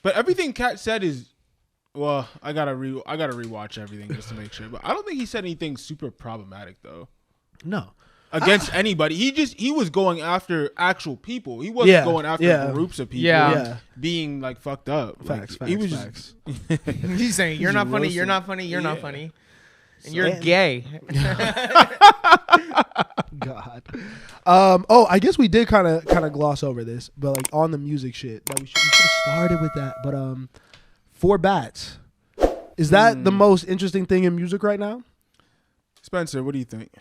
But everything Cat said is, well, I gotta rewatch everything just to make sure. But I don't think he said anything super problematic though. No. Against anybody. He was going after actual people. He wasn't going after groups of people being like fucked up. Facts. He's saying you're not funny, you're not funny, you're not funny. And you're gay. God. I guess we did kind of gloss over this, but like on the music shit, that we should have started with that. But 4 Bats. Is that the most interesting thing in music right now? Spencer, what do you think?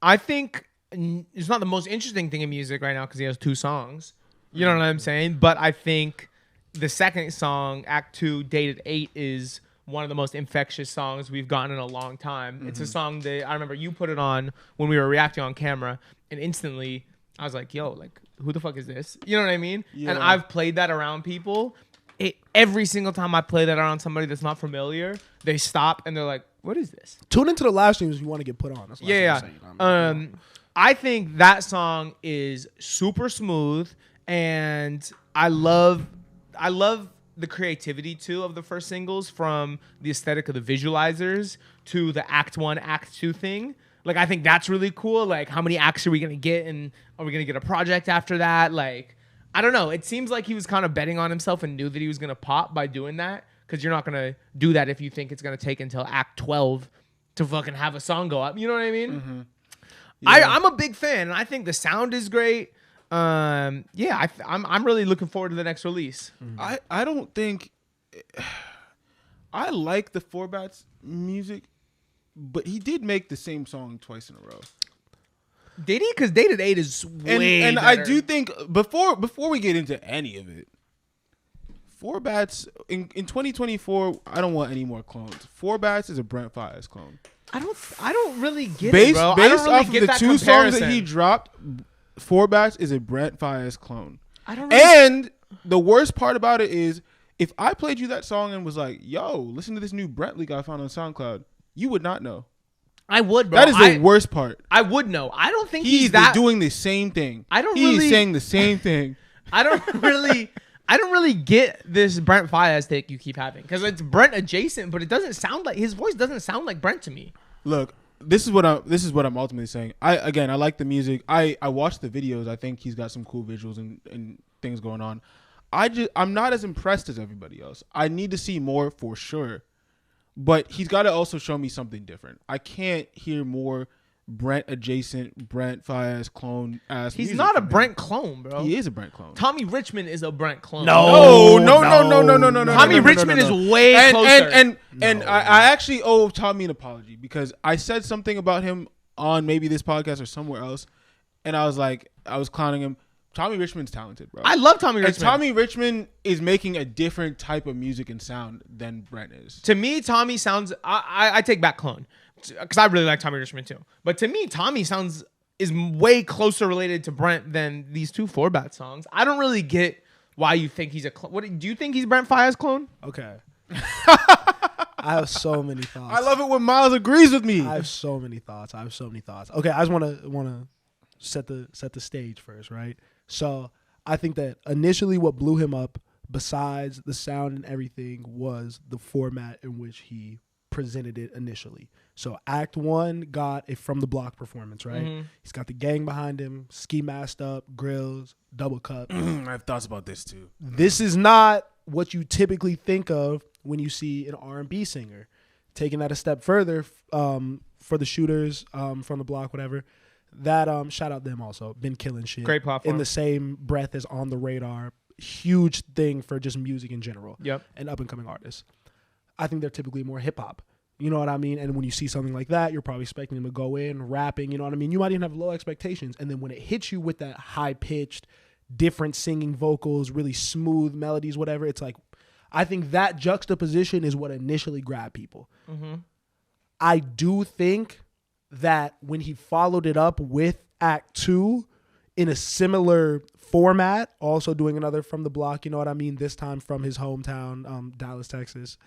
I think it's not the most interesting thing in music right now because he has 2 songs. You know what I'm saying? But I think the second song, Act 2, Dated 8, is one of the most infectious songs we've gotten in a long time. It's a song that I remember you put it on when we were reacting on camera, and instantly I was like, yo, like, who the fuck is this? You know what I mean? Yeah. And I've played that around people. Every single time I play that around somebody that's not familiar, they stop and they're like, what is this? Tune into the live streams if you want to get put on. That's what I'm saying. I think that song is super smooth, and I love the creativity too of the first singles, from the aesthetic of the visualizers to the Act 1, Act 2 thing. Like, I think that's really cool. Like, how many acts are we gonna get, and are we gonna get a project after that? Like, I don't know. It seems like he was kind of betting on himself and knew that he was gonna pop by doing that. Because you're not going to do that if you think it's going to take until Act 12 to fucking have a song go up. You know what I mean? Mm-hmm. Yeah. I'm a big fan. And I think the sound is great. I'm really looking forward to the next release. Mm-hmm. I don't think... I like the 4 Bats music, but he did make the same song twice in a row. Did he? Because Dated 8 is way and better. I do think, before we get into any of it, 4 Bats in 2024. I don't want any more clones. 4 Bats is a Brent Faiyaz clone. I don't really get it, bro. Based really off of the 2 songs that he dropped, 4 Bats is a Brent Faiyaz clone. And the worst part about it is, if I played you that song and was like, "Yo, listen to this new Brent leak I found on SoundCloud," you would not know. I would, bro. That is the worst part. I would know. I don't think he's doing the same thing. He's saying the same thing. I don't really get this Brent Faiyaz take you keep having, because it's Brent adjacent, but it doesn't sound like, his voice doesn't sound like Brent to me. Look, this is what I'm ultimately saying. I like the music. I watched the videos. I think he's got some cool visuals and things going on. I'm not as impressed as everybody else. I need to see more for sure, but he's got to also show me something different. I can't hear more Brent adjacent, Brent Faiyaz clone ass. He's not a Brent clone, bro. He is a Brent clone. Tommy Richmond is a Brent clone. No. Tommy Richmond is way closer. And I actually owe Tommy an apology, because I said something about him on maybe this podcast or somewhere else, and I was clowning him. Tommy Richmond's talented, bro. I love Tommy Richmond. And Tommy Richmond is making a different type of music and sound than Brent is. To me, Tommy sounds... I take back clone, because I really like Tommy Richmond too. But to me, Tommy is way closer related to Brent than these 2 4 Bat songs. I don't really get why you think he's a clone. What do you think he's Brent Faiyaz clone? Okay. I have so many thoughts. I love it when Miles agrees with me. I have so many thoughts. Okay, I just want to set the stage first, right? So I think that initially what blew him up, besides the sound and everything, was the format in which he presented it initially. So Act 1 got a from the block performance, right? Mm-hmm. He's got the gang behind him, ski masked up, grills, double cup. I have thoughts about this too. This is not what you typically think of when you see an R&B singer. Taking that a step further, for the shooters, from the block, whatever. That shout out them also, been killing shit. Great platform. In the same breath as On the Radar, huge thing for just music in general. Yep. And up and coming artists. I think they're typically more hip hop. You know what I mean? And when you see something like that, you're probably expecting them to go in rapping. You know what I mean? You might even have low expectations, and then when it hits you with that high pitched, different singing vocals, really smooth melodies, whatever, it's like, I think that juxtaposition is what initially grabbed people. Mm-hmm. I do think that when he followed it up with Act 2 in a similar format, also doing another from the block, you know what I mean, this time from his hometown, Dallas, Texas,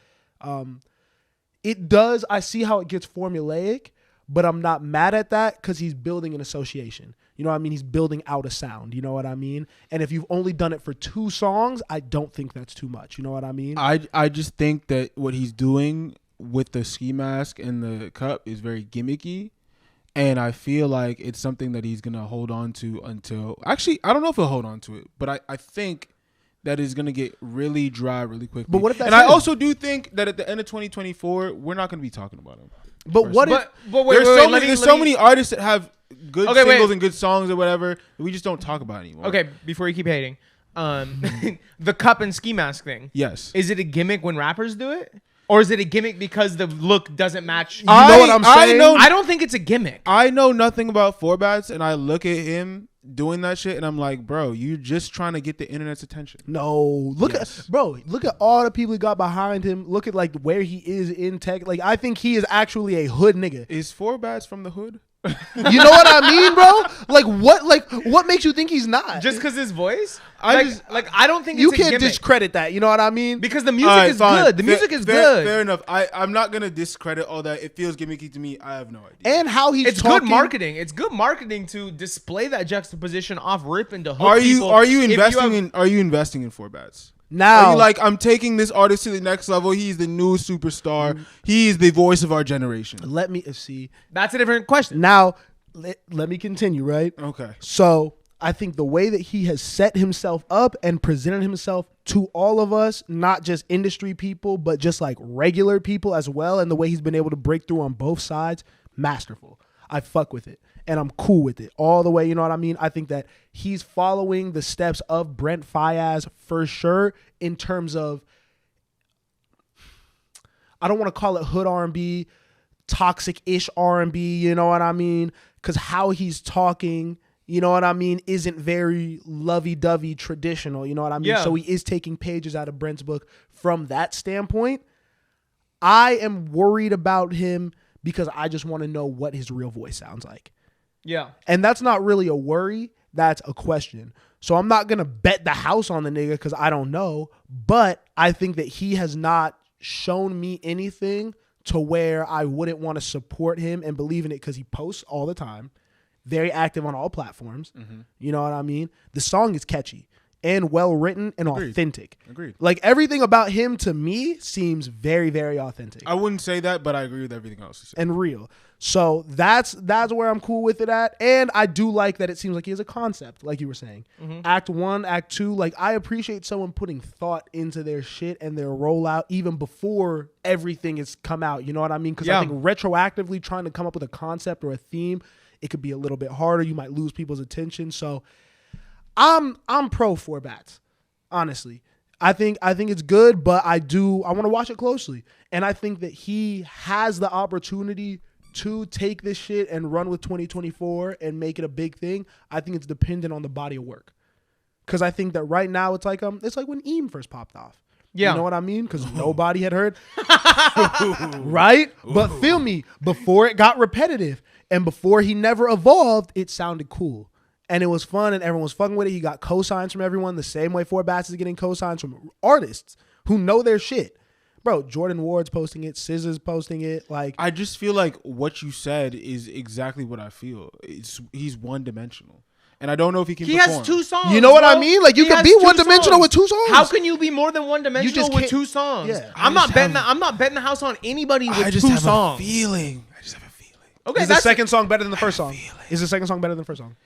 it does, I see how it gets formulaic, but I'm not mad at that because he's building an association. You know what I mean? He's building out a sound. You know what I mean? And if you've only done it for 2 songs, I don't think that's too much. You know what I mean? I just think that what he's doing with the ski mask and the cup is very gimmicky. And I feel like it's something that he's going to hold on to until... Actually, I don't know if he'll hold on to it, but I think that is going to get really dry really quickly. But what if that's And I him? also do think that at the end of 2024, we're not going to be talking about him. But what if... But wait, There's so many artists that have good singles and good songs or whatever that we just don't talk about anymore. Okay, before you keep hating, the cup and ski mask thing. Yes. Is it a gimmick when rappers do it? Or is it a gimmick because the look doesn't match? You know what I'm saying? I don't think it's a gimmick. I know nothing about Forbats, and I look at him doing that shit, and I'm like, bro, you're just trying to get the internet's attention. No, look at all the people he got behind him. Look at like where he is in tech. Like I think he is actually a hood nigga. Is Forbats from the hood? You know what I mean, bro? Like what makes you think he's not? Just because his voice? I I don't think you it's a can't gimmick. discredit that. You know what I mean? Because the music All right, is fine. good. The music is good. Fair enough. I'm not gonna discredit all that. It feels gimmicky to me. I have no idea. And how he's It's talking. good marketing. It's good marketing to display that juxtaposition off rip and to hook Are people. you If investing have- are you investing in Forbats? Now, Are you like, I'm taking this artist to the next level. He's the new superstar. He's the voice of our generation. let me see. That's a different question. Now, let me continue, right? Okay. So I think the way that he has set himself up and presented himself to all of us, not just industry people, but just like regular people as well, and the way he's been able to break through on both sides, masterful. I fuck with it. And I'm cool with it all the way. You know what I mean? I think that he's following the steps of Brent Faiyaz for sure in terms of, I don't want to call it hood R&B, toxic-ish R&B, you know what I mean? Because how he's talking, you know what I mean, isn't very lovey-dovey traditional, you know what I mean? Yeah. So he is taking pages out of Brent's book from that standpoint. I am worried about him because I just want to know what his real voice sounds like. Yeah. And that's not really a worry. That's a question. So I'm not going to bet the house on the nigga because I don't know. But I think that he has not shown me anything to where I wouldn't want to support him and believe in it because he posts all the time. Very active on all platforms. Mm-hmm. You know what I mean? The song is catchy and well written and Agreed. authentic. Agreed. Like everything about him to me seems very, very authentic. I wouldn't say that, but I agree with everything else you said. And real. So that's where I'm cool with it at. And I do like that it seems like he has a concept, like you were saying. Mm-hmm. Act 1, Act 2. Like I appreciate someone putting thought into their shit and their rollout even before everything has come out. You know what I mean? Because I think retroactively trying to come up with a concept or a theme, it could be a little bit harder. You might lose people's attention. So I'm pro Forbats, honestly. I think it's good, but I want to watch it closely. And I think that he has the opportunity to take this shit and run with 2024 and make it a big thing. I think it's dependent on the body of work. Cause I think that right now it's like when Eam first popped off. Yeah. You know what I mean? Because nobody had heard. Right? But feel me, before it got repetitive and before he never evolved, it sounded cool. And it was fun and everyone was fucking with it. He got cosigns from everyone the same way Forbats is getting cosigns from artists who know their shit. Bro, Jordan Ward's posting it. SZA's posting it. Like, I just feel like what you said is exactly what I feel. He's one dimensional. And I don't know if he can He perform. has 2 songs. you know what bro. I mean? Like, you He can has be 2 one dimensional songs. with 2 songs. How can you be more than one dimensional with can't- 2 songs? Yeah. I'm not betting the house on anybody with I just 2 have songs. a feeling. I just have a feeling. Okay, Is the that's second song better than the first song? Is the second song better than the first song?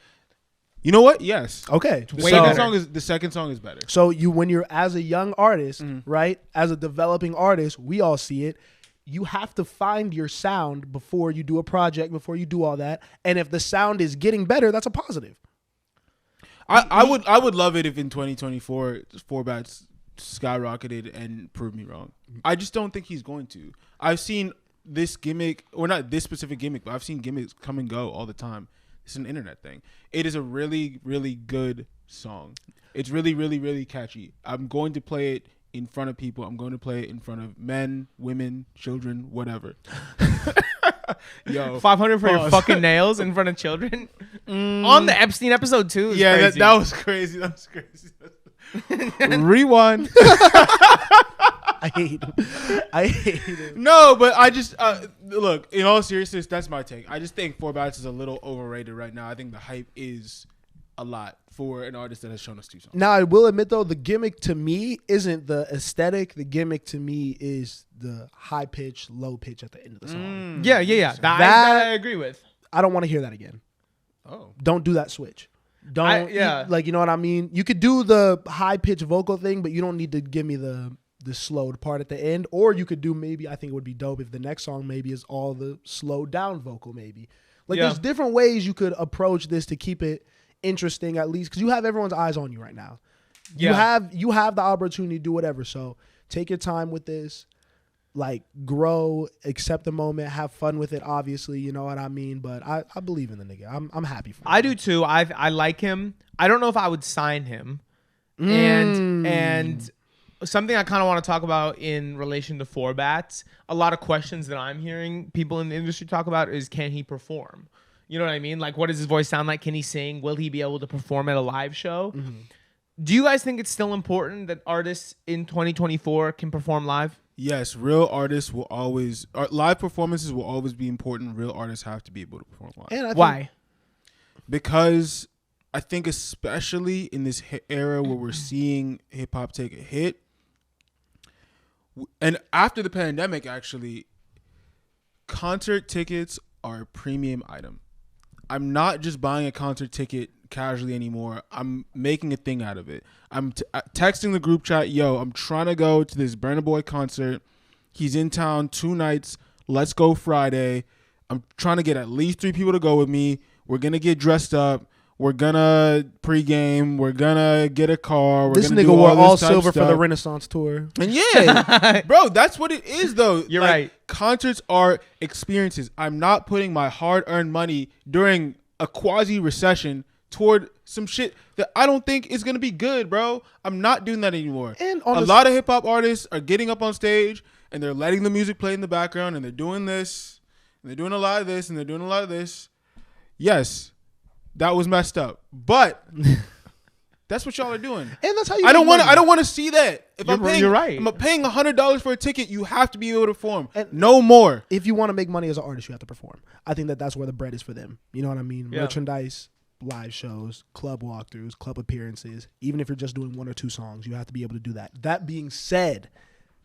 You know what? Yes. Okay. The Way second better. song is the second song is better. So when you're as a young artist, right? As a developing artist, we all see it. You have to find your sound before you do a project, before you do all that. And if the sound is getting better, that's a positive. I would love it if in 2024 Forbats skyrocketed and proved me wrong. I just don't think he's going to. I've seen this gimmick, or not this specific gimmick, but I've seen gimmicks come and go all the time. It's an internet thing. It is a really, really good song. It's really, really, really catchy. I'm going to play it in front of people. I'm going to play it in front of men, women, children, whatever. Yo, 500 for your pause. fucking nails in front of children on the Epstein episode too. Is Yeah, crazy. that was crazy. That was crazy. Rewind. I hate him. I hate him. No, but I just look. In all seriousness, that's my take. I just think Four Bats is a little overrated right now. I think the hype is a lot for an artist that has shown us 2 songs. Now, I will admit, though, the gimmick to me isn't the aesthetic. The gimmick to me is the high pitch, low pitch at the end of the song. Yeah. That I agree with. I don't want to hear that again. Oh, Don't do that switch. Don't, yeah. like, you know what I mean? You could do the high pitch vocal thing, but you don't need to give me the slowed part at the end. Or you could do maybe, I think it would be dope if the next song maybe is all the slowed down vocal maybe. Like, there's different ways you could approach this to keep it interesting, at least, because you have everyone's eyes on you right now. Yeah. You have the opportunity to do whatever. So take your time with this. Like, grow, accept the moment, have fun with it, obviously, you know what I mean? But I believe in the nigga. I'm happy for him. I do too. I like him. I don't know if I would sign him. And something I kind of want to talk about in relation to Four Bats, a lot of questions that I'm hearing people in the industry talk about is, can he perform? You know what I mean? Like, what does his voice sound like? Can he sing? Will he be able to perform at a live show? Do you guys think it's still important that artists in 2024 can perform live? yes. Real artists will always live performances will always be important. Real artists have to be able to perform live. And I think, Why? Because I think especially in this era where we're seeing hip hop take a hit, and after the pandemic, actually, concert tickets are a premium item. I'm not just buying a concert ticket casually anymore. I'm making a thing out of it. I'm texting the group chat, yo, I'm trying to go to this Burna Boy concert. He's in town 2 nights. Let's go Friday. I'm trying to get at least 3 people to go with me. We're going to get dressed up. We're going to pregame. We're going to get a car. We're this gonna nigga do wore all this type silver for the stuff. Renaissance tour. And yeah, bro, that's what it is, though. You're Like, right. Concerts are experiences. I'm not putting my hard-earned money during a quasi-recession toward some shit that I don't think is going to be good, bro. I'm not doing that anymore. And a lot of hip-hop artists are getting up on stage, and they're letting the music play in the background, and they're doing this, and they're doing a lot of this, and they're doing a lot of this. Yes, that was messed up. But that's what y'all are doing. And that's how you I don't want want to. I don't want to see that. If You're right. I'm paying $100 for a ticket. You have to be able to perform. And no more. if you want to make money as an artist, you have to perform. I think that's where the bread is for them. You know what I mean? Yeah. Merchandise, live shows, club walkthroughs, club appearances. Even if you're just doing 1 or 2 songs, you have to be able to do that. That being said,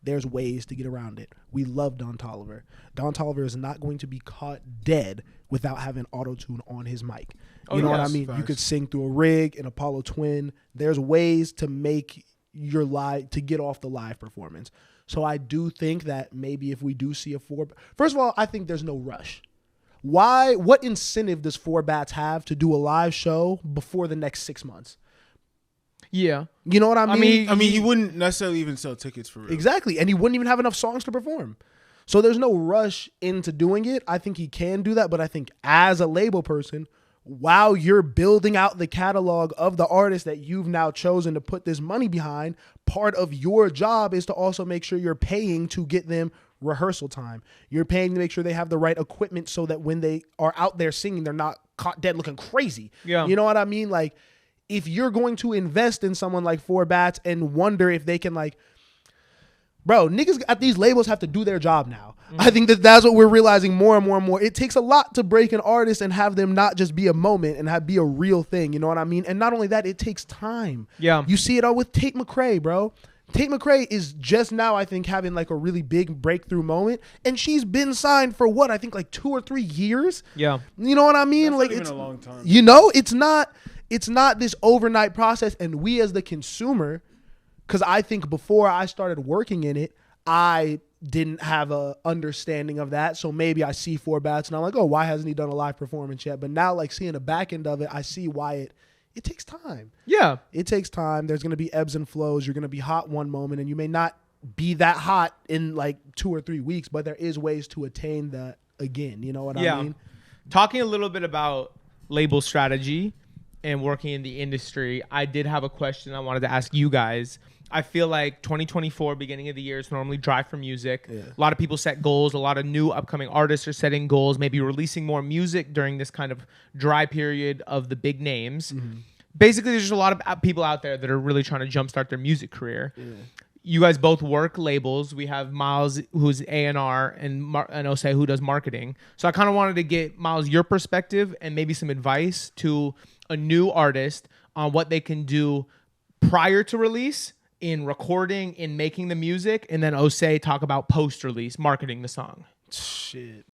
there's ways to get around it. We love Don Toliver. Don Toliver is not going to be caught dead without having auto-tune on his mic. You know what I mean? Facts. You could sing through a rig, an Apollo Twin. There's ways to make your live, to get off the live performance. So I do think that maybe if we do see a first of all, I think there's no rush. What incentive does Four Bats have to do a live show before the next 6 months? Yeah. You know what I mean? I mean, he wouldn't necessarily even sell tickets for real. Exactly. And he wouldn't even have enough songs to perform. So there's no rush into doing it. I think he can do that. But I think as a label person, while you're building out the catalog of the artists that you've now chosen to put this money behind, part of your job is to also make sure you're paying to get them rehearsal time. You're paying to make sure they have the right equipment so that when they are out there singing, they're not caught dead looking crazy. Yeah. You know what I mean? Like, if you're going to invest in someone like Four Bats and wonder if they can, like, bro, niggas at these labels have to do their job now. I think that's what we're realizing more and more and more. It takes a lot to break an artist and have them not just be a moment and be a real thing. You know what I mean? And not only that, it takes time. Yeah. You see it all with Tate McRae, bro. Tate McRae is just now, I think, having like a really big breakthrough moment. And she's been signed for what? I think like 2 or 3 years. Yeah. You know what I mean? That's Like, not even it's a long time. You know, it's not this overnight process. And we as the consumer, because I think before I started working in it, I didn't have a understanding of that. So maybe I see Four Bats and I'm like, oh, why hasn't he done a live performance yet? But now, like, seeing the back end of it, I see why it takes time. Yeah. It takes time. There's going to be ebbs and flows. You're going to be hot one moment and you may not be that hot in like 2 or 3 weeks, but there is ways to attain that again. You know what I mean? Talking a little bit about label strategy and working in the industry, I did have a question I wanted to ask you guys. I feel like 2024, beginning of the year, is normally dry for music. Yeah. A lot of people set goals. A lot of new upcoming artists are setting goals, maybe releasing more music during this kind of dry period of the big names. Mm-hmm. Basically, there's just a lot of people out there that are really trying to jumpstart their music career. Yeah. you guys both work labels. We have Miles, who's A&R, and Osei, who does marketing. So I kind of wanted to get, Miles, your perspective and maybe some advice to a new artist on what they can do prior to release, in recording, in making the music, and then Osei talk about post-release, marketing the song. Shit.